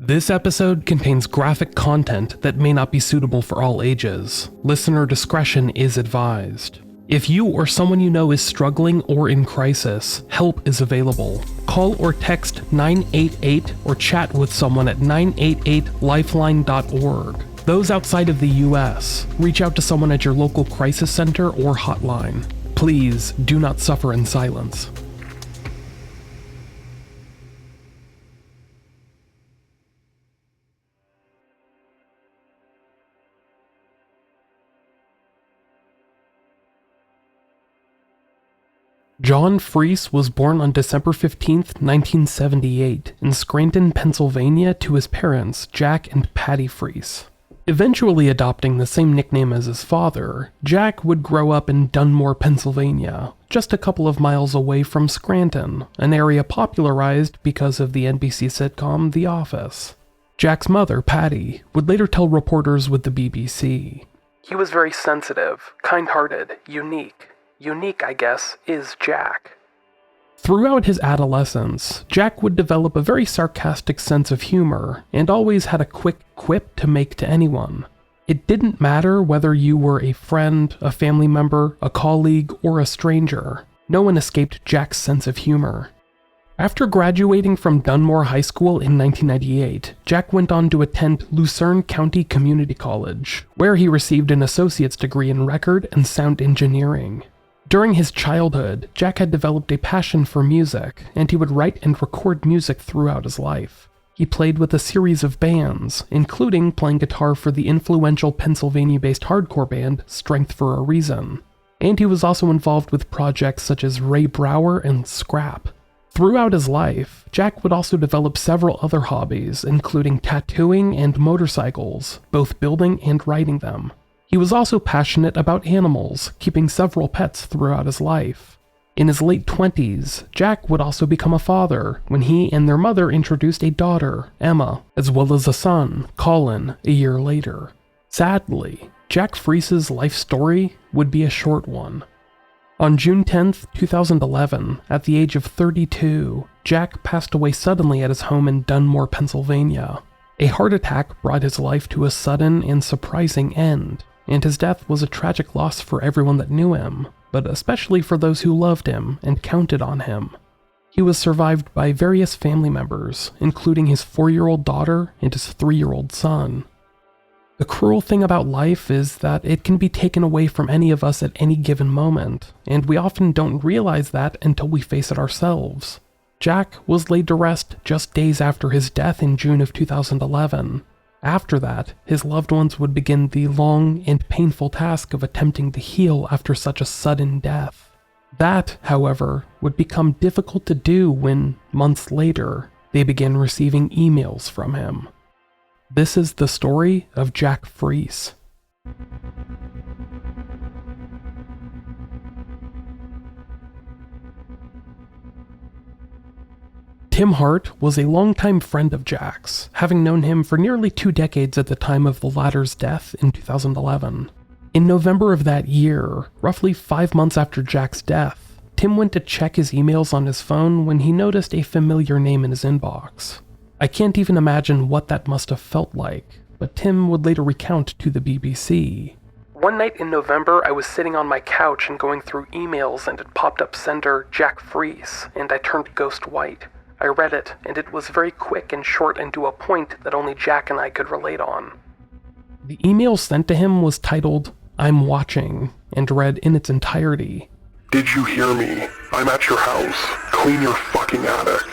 This episode contains graphic content that may not be suitable for all ages. Listener discretion is advised. If you or someone you know is struggling or in crisis, help is available. Call or text 988 or chat with someone at 988lifeline.org. Those outside of the US, reach out to someone at your local crisis center or hotline. Please do not suffer in silence. Jack Froese was born on December 15, 1978, in Scranton, Pennsylvania, to his parents, Jack and Patty Froese. Eventually adopting the same nickname as his father, Jack would grow up in Dunmore, Pennsylvania, just a couple of miles away from Scranton, an area popularized because of the NBC sitcom The Office. Jack's mother, Patty, would later tell reporters with the BBC, "He was very sensitive, kind-hearted, unique. Unique, I guess, is Jack." Throughout his adolescence, Jack would develop a very sarcastic sense of humor and always had a quick quip to make to anyone. It didn't matter whether you were a friend, a family member, a colleague, or a stranger. No one escaped Jack's sense of humor. After graduating from Dunmore High School in 1998, Jack went on to attend Lucerne County Community College, where he received an associate's degree in record and sound engineering. During his childhood, Jack had developed a passion for music, and he would write and record music throughout his life. He played with a series of bands, including playing guitar for the influential Pennsylvania-based hardcore band Strength for a Reason, and he was also involved with projects such as Ray Brower and Scrap. Throughout his life, Jack would also develop several other hobbies, including tattooing and motorcycles, both building and riding them. He was also passionate about animals, keeping several pets throughout his life. In his late 20s, Jack would also become a father when he and their mother introduced a daughter, Emma, as well as a son, Colin, a year later. Sadly, Jack Froese's life story would be a short one. On June 10, 2011, at the age of 32, Jack passed away suddenly at his home in Dunmore, Pennsylvania. A heart attack brought his life to a sudden and surprising end, and his death was a tragic loss for everyone that knew him, but especially for those who loved him and counted on him. He was survived by various family members, including his 4-year-old daughter and his 3-year-old son. The cruel thing about life is that it can be taken away from any of us at any given moment, and we often don't realize that until we face it ourselves. Jack was laid to rest just days after his death in June of 2011. After that, his loved ones would begin the long and painful task of attempting to heal after such a sudden death. That, however, would become difficult to do when, months later, they began receiving emails from him. This is the story of Jack Froese. Tim Hart was a longtime friend of Jack's, having known him for nearly 2 decades at the time of the latter's death in 2011. In November of that year, roughly 5 months after Jack's death, Tim went to check his emails on his phone when he noticed a familiar name in his inbox. I can't even imagine what that must have felt like, but Tim would later recount to the BBC. "One night in November, I was sitting on my couch and going through emails, and it popped up sender Jack Froese, and I turned ghost white. I read it, and it was very quick and short and to a point that only Jack and I could relate on." The email sent to him was titled, "I'm watching," and read in its entirety, "Did you hear me? I'm at your house. Clean your fucking attic."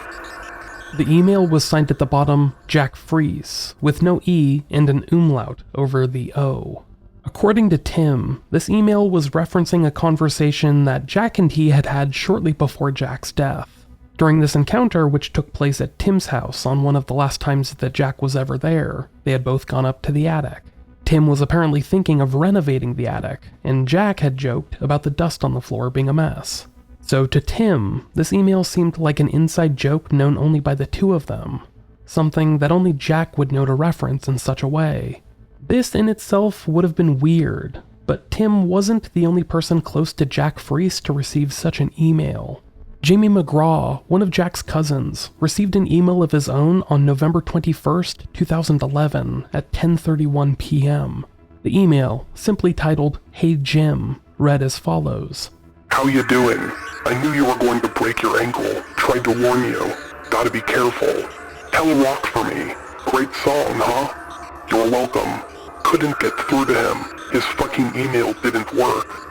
The email was signed at the bottom, Jack Froese, with no E and an umlaut over the O. According to Tim, this email was referencing a conversation that Jack and he had had shortly before Jack's death. During this encounter, which took place at Tim's house on one of the last times that Jack was ever there, they had both gone up to the attic. Tim was apparently thinking of renovating the attic, and Jack had joked about the dust on the floor being a mess. So to Tim, this email seemed like an inside joke known only by the two of them, something that only Jack would know to reference in such a way. This in itself would have been weird, but Tim wasn't the only person close to Jack Froese to receive such an email. Jamie McGraw, one of Jack's cousins, received an email of his own on November 21st, 2011 at 10:31 p.m. The email, simply titled, "Hey Jim," read as follows. How you doing? I knew you were going to break your ankle. Tried to warn you. Gotta be careful. Tell Rock for me. Great song, huh? You're welcome. Couldn't get through to him. His fucking email didn't work.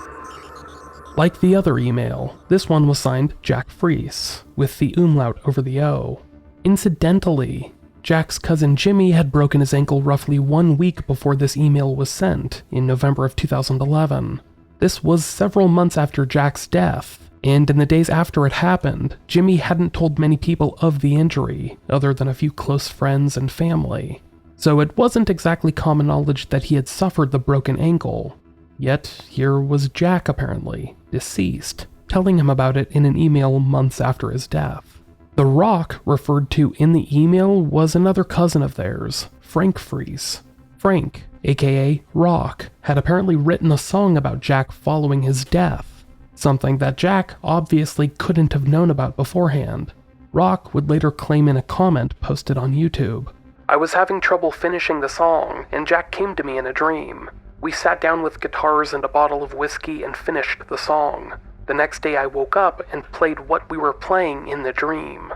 Like the other email, this one was signed Jack Froese, with the umlaut over the O. Incidentally, Jack's cousin Jimmy had broken his ankle roughly 1 week before this email was sent, in November of 2011. This was several months after Jack's death, and in the days after it happened, Jimmy hadn't told many people of the injury, other than a few close friends and family. So it wasn't exactly common knowledge that he had suffered the broken ankle. Yet, here was Jack apparently, deceased, telling him about it in an email months after his death. The Rock referred to in the email was another cousin of theirs, Frank Froese. Frank, aka Rock, had apparently written a song about Jack following his death, something that Jack obviously couldn't have known about beforehand. Rock would later claim in a comment posted on YouTube, "I was having trouble finishing the song, and Jack came to me in a dream. We sat down with guitars and a bottle of whiskey and finished the song. The next day I woke up and played what we were playing in the dream."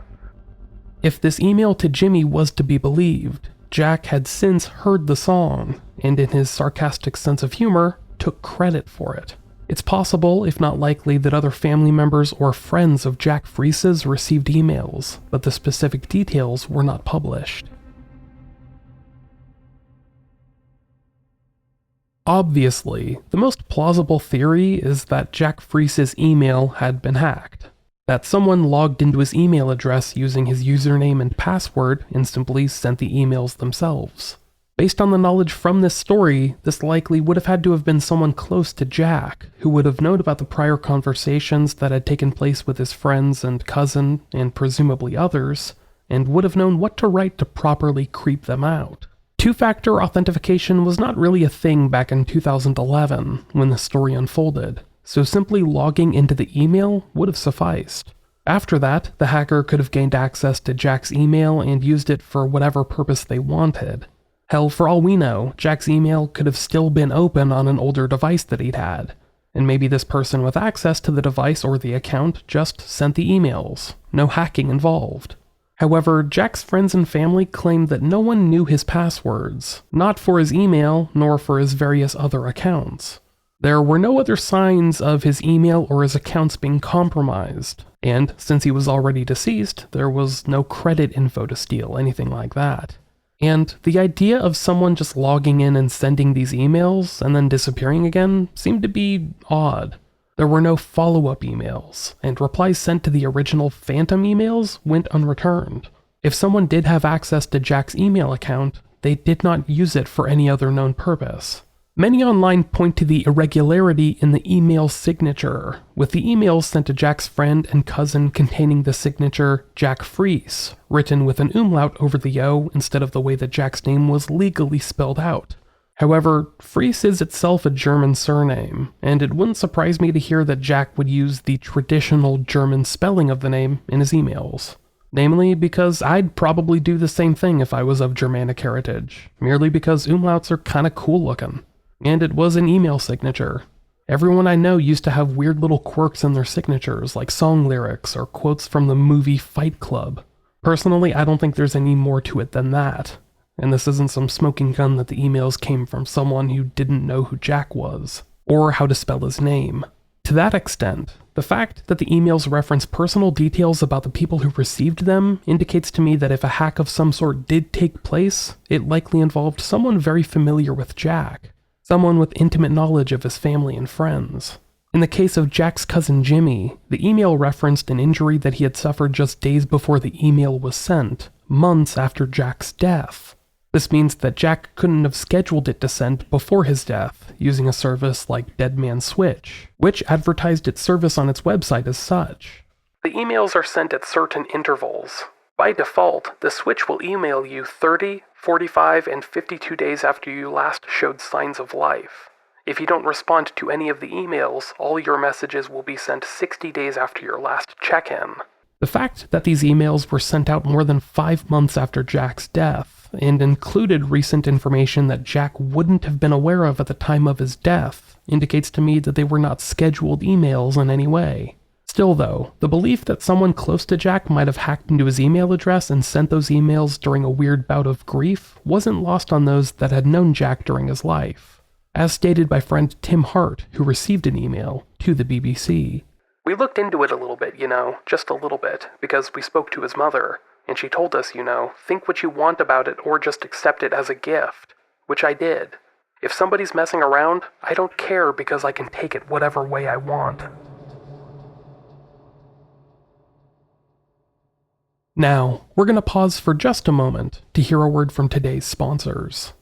If this email to Jimmy was to be believed, Jack had since heard the song, and in his sarcastic sense of humor, took credit for it. It's possible, if not likely, that other family members or friends of Jack Froese's received emails, but the specific details were not published. Obviously, the most plausible theory is that Jack Froese's email had been hacked. That someone logged into his email address using his username and password and simply sent the emails themselves. Based on the knowledge from this story, this likely would have had to have been someone close to Jack, who would have known about the prior conversations that had taken place with his friends and cousin, and presumably others, and would have known what to write to properly creep them out. Two-factor authentication was not really a thing back in 2011 when the story unfolded, so simply logging into the email would have sufficed. After that, the hacker could have gained access to Jack's email and used it for whatever purpose they wanted. Hell, for all we know, Jack's email could have still been open on an older device that he'd had, and maybe this person with access to the device or the account just sent the emails, no hacking involved. However, Jack's friends and family claimed that no one knew his passwords, not for his email, nor for his various other accounts. There were no other signs of his email or his accounts being compromised, and since he was already deceased, there was no credit info to steal, anything like that. And the idea of someone just logging in and sending these emails and then disappearing again seemed to be odd. There were no follow-up emails, and replies sent to the original phantom emails went unreturned. If someone did have access to Jack's email account, they did not use it for any other known purpose. Many online point to the irregularity in the email signature, with the emails sent to Jack's friend and cousin containing the signature Jack Froese, written with an umlaut over the O instead of the way that Jack's name was legally spelled out. However, Froese is itself a German surname, and it wouldn't surprise me to hear that Jack would use the traditional German spelling of the name in his emails. Namely, because I'd probably do the same thing if I was of Germanic heritage, merely because umlauts are kinda cool looking. And it was an email signature. Everyone I know used to have weird little quirks in their signatures, like song lyrics or quotes from the movie Fight Club. Personally, I don't think there's any more to it than that. And this isn't some smoking gun that the emails came from someone who didn't know who Jack was, or how to spell his name. To that extent, the fact that the emails reference personal details about the people who received them indicates to me that if a hack of some sort did take place, it likely involved someone very familiar with Jack, someone with intimate knowledge of his family and friends. In the case of Jack's cousin Jimmy, the email referenced an injury that he had suffered just days before the email was sent, months after Jack's death. This means that Jack couldn't have scheduled it to send before his death, using a service like Dead Man Switch, which advertised its service on its website as such. The emails are sent at certain intervals. By default, the Switch will email you 30, 45, and 52 days after you last showed signs of life. If you don't respond to any of the emails, all your messages will be sent 60 days after your last check-in. The fact that these emails were sent out more than 5 months after Jack's death, and included recent information that Jack wouldn't have been aware of at the time of his death, indicates to me that they were not scheduled emails in any way. Still though, the belief that someone close to Jack might have hacked into his email address and sent those emails during a weird bout of grief wasn't lost on those that had known Jack during his life. As stated by friend Tim Hart, who received an email to the BBC. We looked into it a little bit, just a little bit, because we spoke to his mother, and she told us, think what you want about it or just accept it as a gift, which I did. If somebody's messing around, I don't care because I can take it whatever way I want. Now, we're going to pause for just a moment to hear a word from today's sponsors.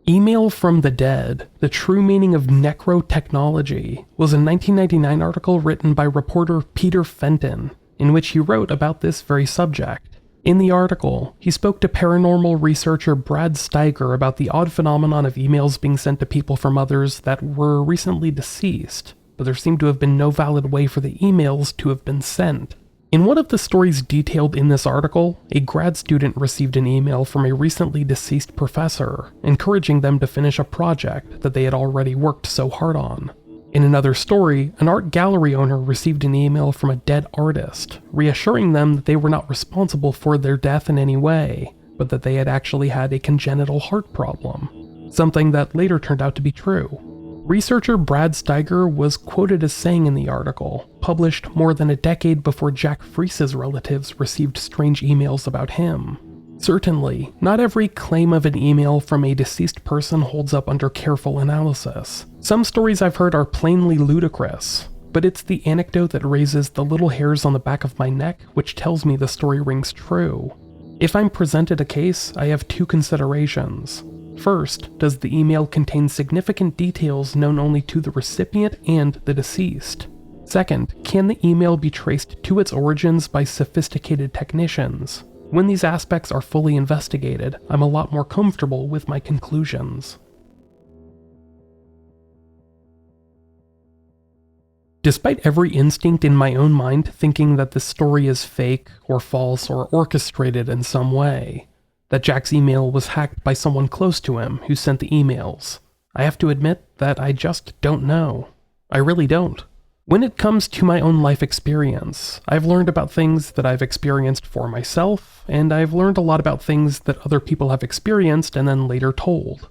Email from the Dead, The True Meaning of Necrotechnology, was a 1999 article written by reporter Peter Fenton, in which he wrote about this very subject. In the article, he spoke to paranormal researcher Brad Steiger about the odd phenomenon of emails being sent to people from others that were recently deceased, but there seemed to have been no valid way for the emails to have been sent. In one of the stories detailed in this article, a grad student received an email from a recently deceased professor, encouraging them to finish a project that they had already worked so hard on. In another story, an art gallery owner received an email from a dead artist, reassuring them that they were not responsible for their death in any way, but that they had actually had a congenital heart problem, something that later turned out to be true. Researcher Brad Steiger was quoted as saying in the article, published more than a decade before Jack Froese's relatives received strange emails about him. Certainly, not every claim of an email from a deceased person holds up under careful analysis. Some stories I've heard are plainly ludicrous, but it's the anecdote that raises the little hairs on the back of my neck which tells me the story rings true. If I'm presented a case, I have two considerations. First, does the email contain significant details known only to the recipient and the deceased? Second, can the email be traced to its origins by sophisticated technicians? When these aspects are fully investigated, I'm a lot more comfortable with my conclusions. Despite every instinct in my own mind thinking that this story is fake or false or orchestrated in some way, that Jack's email was hacked by someone close to him who sent the emails, I have to admit that I just don't know. I really don't. When it comes to my own life experience, I've learned about things that I've experienced for myself, and I've learned a lot about things that other people have experienced and then later told.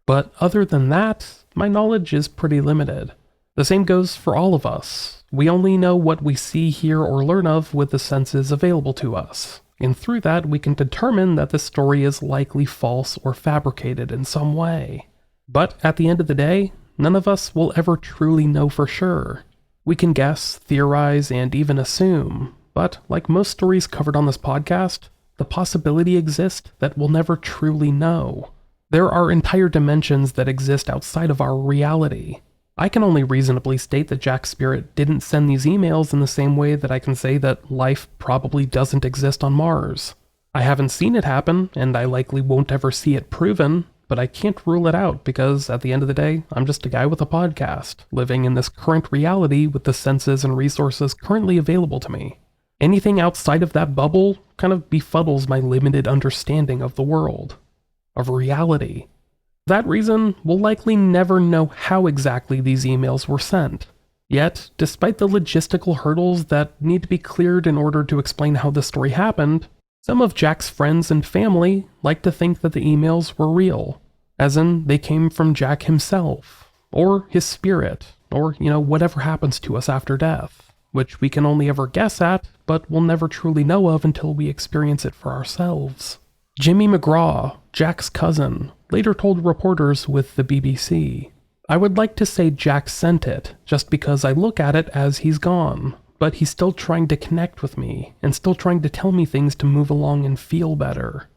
But other than that, my knowledge is pretty limited. The same goes for all of us. We only know what we see, hear, or learn of with the senses available to us, and through that we can determine that the story is likely false or fabricated in some way. But at the end of the day, none of us will ever truly know for sure. We can guess, theorize, and even assume, but like most stories covered on this podcast, the possibility exists that we'll never truly know. There are entire dimensions that exist outside of our reality. I can only reasonably state that Jack's spirit didn't send these emails in the same way that I can say that life probably doesn't exist on Mars. I haven't seen it happen, and I likely won't ever see it proven, but I can't rule it out because at the end of the day, I'm just a guy with a podcast, living in this current reality with the senses and resources currently available to me. Anything outside of that bubble kind of befuddles my limited understanding of the world, of reality. For that reason, we'll likely never know how exactly these emails were sent. Yet, despite the logistical hurdles that need to be cleared in order to explain how this story happened, some of Jack's friends and family like to think that the emails were real, as in they came from Jack himself, or his spirit, or, whatever happens to us after death, which we can only ever guess at, but we'll never truly know of until we experience it for ourselves. Jimmy McGraw, Jack's cousin, later told reporters with the BBC, "I would like to say Jack sent it, just because I look at it as he's gone. But he's still trying to connect with me, and still trying to tell me things to move along and feel better."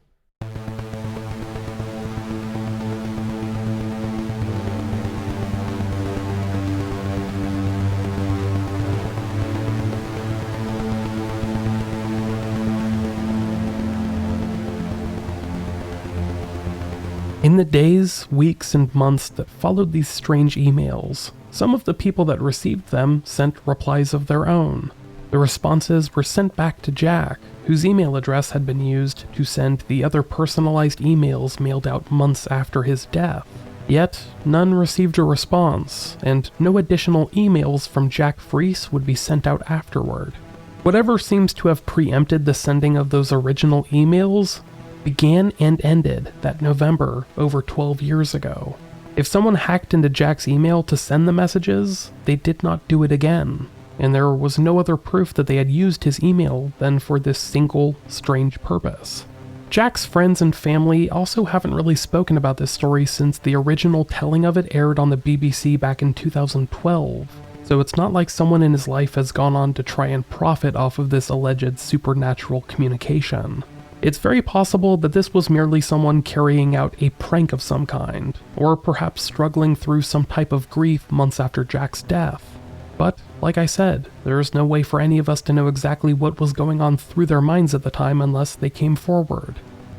In the days, weeks, and months that followed these strange emails, some of the people that received them sent replies of their own. The responses were sent back to Jack, whose email address had been used to send the other personalized emails mailed out months after his death. Yet, none received a response, and no additional emails from Jack Froese would be sent out afterward. Whatever seems to have preempted the sending of those original emails began and ended that November over 12 years ago. If someone hacked into Jack's email to send the messages, they did not do it again, and there was no other proof that they had used his email than for this single, strange purpose. Jack's friends and family also haven't really spoken about this story since the original telling of it aired on the BBC back in 2012, so it's not like someone in his life has gone on to try and profit off of this alleged supernatural communication. It's very possible that this was merely someone carrying out a prank of some kind, or perhaps struggling through some type of grief months after Jack's death. But, like I said, there's no way for any of us to know exactly what was going on through their minds at the time unless they came forward.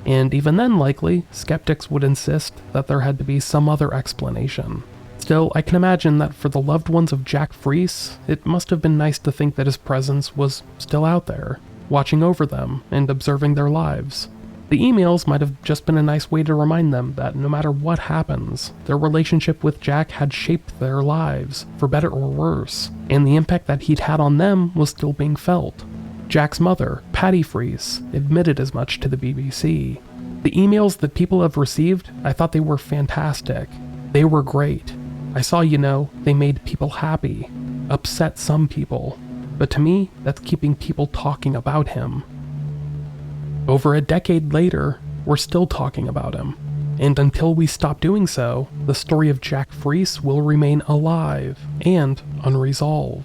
And even then, likely, skeptics would insist that there had to be some other explanation. Still, I can imagine that for the loved ones of Jack Froese, it must have been nice to think that his presence was still out there, watching over them and observing their lives. The emails might have just been a nice way to remind them that no matter what happens, their relationship with Jack had shaped their lives, for better or worse, and the impact that he'd had on them was still being felt. Jack's mother, Patty Froese, admitted as much to the BBC. The emails that people have received, I thought they were fantastic. They were great. I saw, they made people happy, upset some people. But to me, that's keeping people talking about him. Over a decade later, we're still talking about him. And until we stop doing so, the story of Jack Froese will remain alive and unresolved.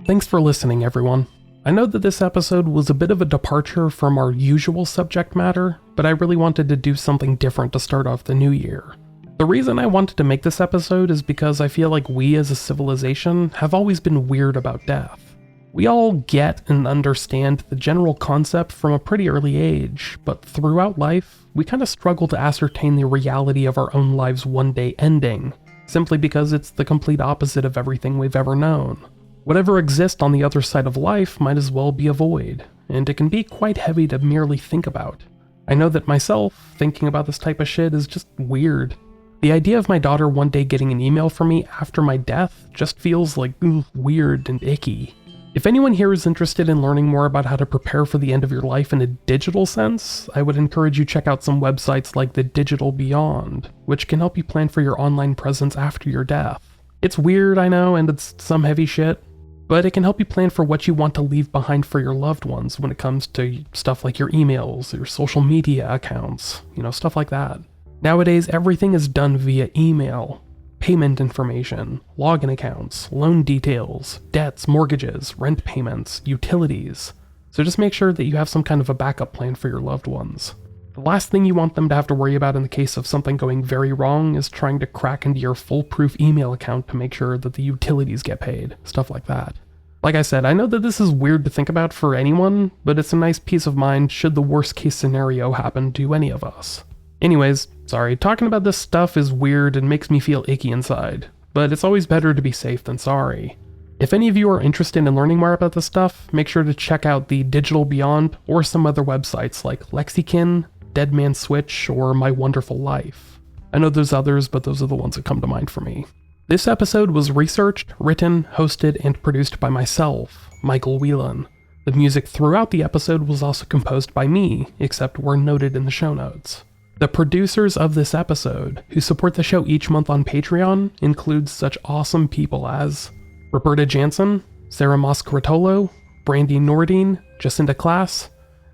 Thanks for listening, everyone. I know that this episode was a bit of a departure from our usual subject matter, but I really wanted to do something different to start off the new year. The reason I wanted to make this episode is because I feel like we as a civilization have always been weird about death. We all get and understand the general concept from a pretty early age, but throughout life, we kind of struggle to ascertain the reality of our own lives one day ending, simply because it's the complete opposite of everything we've ever known. Whatever exists on the other side of life might as well be a void, and it can be quite heavy to merely think about. I know that myself, thinking about this type of shit is just weird. The idea of my daughter one day getting an email from me after my death just feels like weird and icky. If anyone here is interested in learning more about how to prepare for the end of your life in a digital sense, I would encourage you check out some websites like The Digital Beyond, which can help you plan for your online presence after your death. It's weird, I know, and it's some heavy shit, but it can help you plan for what you want to leave behind for your loved ones when it comes to stuff like your emails, your social media accounts, stuff like that. Nowadays, everything is done via email. Payment information, login accounts, loan details, debts, mortgages, rent payments, utilities. So just make sure that you have some kind of a backup plan for your loved ones. The last thing you want them to have to worry about in the case of something going very wrong is trying to crack into your foolproof email account to make sure that the utilities get paid, stuff like that. Like I said, I know that this is weird to think about for anyone, but it's a nice peace of mind should the worst case scenario happen to any of us. Anyways, sorry, talking about this stuff is weird and makes me feel icky inside, but it's always better to be safe than sorry. If any of you are interested in learning more about this stuff, make sure to check out The Digital Beyond or some other websites like Lexikin, Dead Man's Switch, or My Wonderful Life. I know there's others, but those are the ones that come to mind for me. This episode was researched, written, hosted, and produced by myself, Micheal Whelan. The music throughout the episode was also composed by me, except where noted in the show notes. The producers of this episode, who support the show each month on Patreon, include such awesome people as Roberta Jansen, Sarah Moscaratolo, Brandy Nordine, Jacinta Class,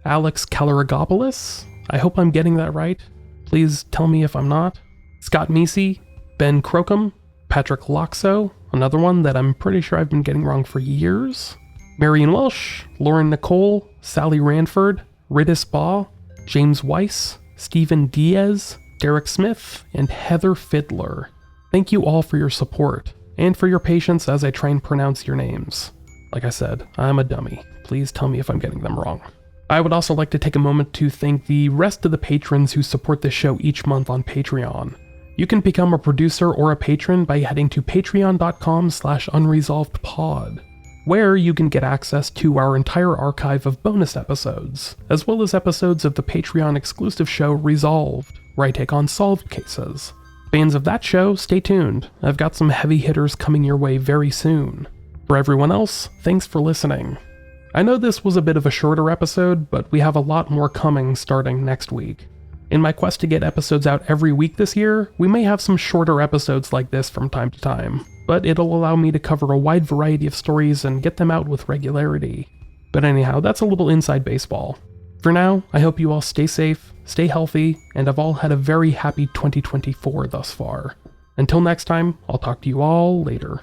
Alex Kalaragopoulos, I hope I'm getting that right. Please tell me if I'm not. Scott Meesey, Ben Crocum, Patrick Loxo, another one that I'm pretty sure I've been getting wrong for years. Marion Welsh, Lauren Nicole, Sally Ranford, Riddis Baugh, James Weiss, Stephen Diaz, Derek Smith, and Heather Fiddler. Thank you all for your support, and for your patience as I try and pronounce your names. Like I said, I'm a dummy. Please tell me if I'm getting them wrong. I would also like to take a moment to thank the rest of the patrons who support this show each month on Patreon. You can become a producer or a patron by heading to patreon.com/unresolvedpod, where you can get access to our entire archive of bonus episodes, as well as episodes of the Patreon exclusive show Resolved, where I take on solved cases. Fans of that show, stay tuned. I've got some heavy hitters coming your way very soon. For everyone else, thanks for listening. I know this was a bit of a shorter episode, but we have a lot more coming starting next week. In my quest to get episodes out every week this year, we may have some shorter episodes like this from time to time, but it'll allow me to cover a wide variety of stories and get them out with regularity. But anyhow, that's a little inside baseball. For now, I hope you all stay safe, stay healthy, and have all had a very happy 2024 thus far. Until next time, I'll talk to you all later.